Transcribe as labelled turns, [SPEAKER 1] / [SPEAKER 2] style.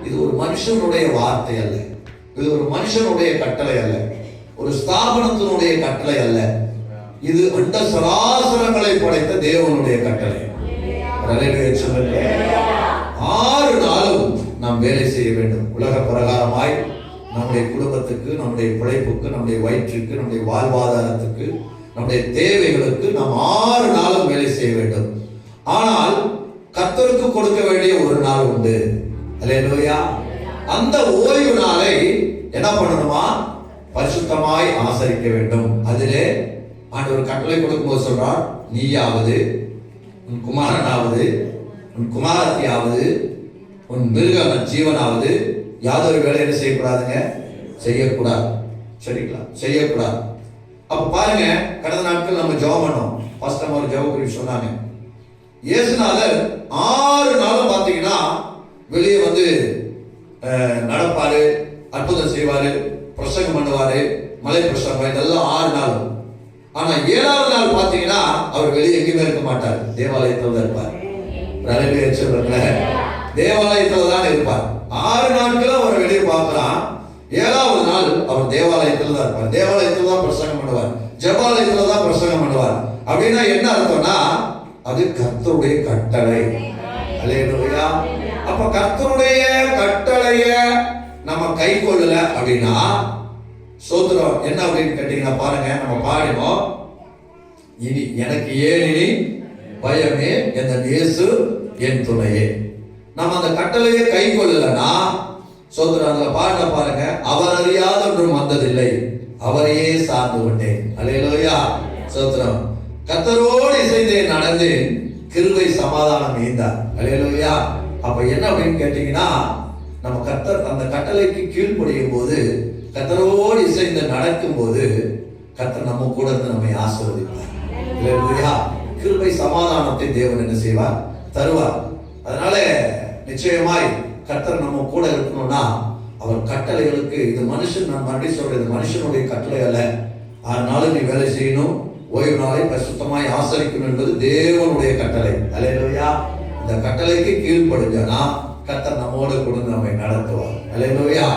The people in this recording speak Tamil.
[SPEAKER 1] இது ஒரு மனுஷனுடைய வார்த்தை அல்ல, இது ஒரு மனுஷனுடைய கட்டளை அல்ல, ஒரு ஸ்தாபனத்தினுடைய கட்டளை அல்ல, இது அண்ட சராசரங்களை படைத்த தேவனுடைய கட்டளை. 6 நாளும் நாம் வேலை செய்ய வேண்டும். உலக பிரகாரமாய் நம்முடைய குடும்பத்துக்கு, நம்முடைய பிழைப்புக்கு, நம்முடைய வயிற்றுக்கு, நம்முடைய வாழ்வாதாரத்துக்கு, நம்முடைய தேவைகளுக்கு நாம் 6 நாளும் வேலை செய்ய வேண்டும். ஆனால் கர்த்தருக்கு கொடுக்க வேண்டிய ஒரு நாள் உண்டு. அல்லேலூயா. அந்த ஓய்வு நாளை என்ன பண்ணணுமா? பரிசுத்தமாய் ஆசரிக்க வேண்டும். அதிலே ஆண்டவர் கட்டளை கொடுக்கும்போது சொல்றார், நீயாவது, உன் குமாரனாவது, உன் குமாரத்தியாவது, உன் மிருக ஜீவனாவது யாதொரு வேலை என்ன செய்யக்கூடாதுங்க? செய்யக்கூடாது. சரிங்களா? செய்யக்கூடாது. அப்ப பாருங்க, கடந்த நாட்கள் நம்ம ஜெபம் பண்ணோம். ஃபர்ஸ்ட் ஒரு ஜெப குறிப்பு சொன்னாங்க. இயேசுநாதர் 6 நாளும் பார்த்தீங்கன்னா வெளியே வந்து நடப்பாரு, அற்புதம் செய்வாரு, பிரசங்கம் பண்ணுவாரு, மலை பிரசங்கம், இதெல்லாம் 6 நாள். ஆனா 7வது நாள் பாத்தீங்கன்னா அவர் வெளியே எங்கேயுமே இருக்க மாட்டார், தேவாலயத்தில் தான் இருப்பார். தேவாலயத்தில் தான் இருப்பார். 6 நாட்களும் அவர் வெளியே பார்க்கலாம். 7வது நாள் அவர் தேவாலயத்தில் தான் இருப்பார். தேவாலயத்தில் தான் பிரசங்கம் பண்ணுவார், ஜெபாலயத்தில் தான் பிரசங்கம் பண்ணுவார். அப்படின்னா என்ன அர்த்தம்னா, அது கர்த்தருடைய கட்டளை. அல்லேலூயா. அப்ப கர்த்தருடைய கட்டளைய நம்ம கை கொள்ளல அப்படின்னா சோத்திரம் என்ன அப்படின்னு கேட்டீங்கன்னா பாருங்க, நம்ம பாடினோம், இனி எனக்கு ஏன் இனி பயமே, என் இயேசு என் துணையே. நம்ம அந்த கட்டளையை கை கொள்ளலன்னா சோத்திரம் அதுல பாடின பாருங்க, அவர் அறியாத ஒன்றும் வந்ததில்லை, அவரையே சார்ந்து கொண்டேன். அல்லேலூயா. சோத்திரம். கர்த்தரோடு இசைந்தே நடந்து கிருபை சமாதானம் ஈந்தார். அல்லேலூயா. அப்ப என்ன அப்படின்னு கேட்டீங்கன்னா, நம்ம கர்த்தர் அந்த கட்டளைக்கு கீழ்ப்படியும் போது, கர்த்தரோடு இசைந்து நடக்கும் போது கர்த்தர் நம்ம கூட இருந்து நம்மை ஆசீர்வதிப்பார். அல்லேலூயா. கிருபை சமாதானத்தை தேவன் என்ன செய்வார்? தருவார். அதனால நிச்சயமாய் கர்த்தர் நம்ம கூட இருக்கணும்னா அவர் கட்டளைகளுக்கு, இது மனுஷன், நான் மறுபடியும் சொல்றேன், இது மனுஷனுடைய கட்டளை அல்ல. 6 நாள் நீ வேலை செய்யணும், ஓய்வு நாளை பரிசுத்தமாய் ஆசரிக்கணும் என்பது தேவனுடைய கட்டளை. அல்லேலூயா. இந்த கட்டளைக்கு கீழ்ப்படுங்கன்னா கர்த்தர் நம்மோடு கூட நம்மை நடத்துவார். அல்லேலூயா.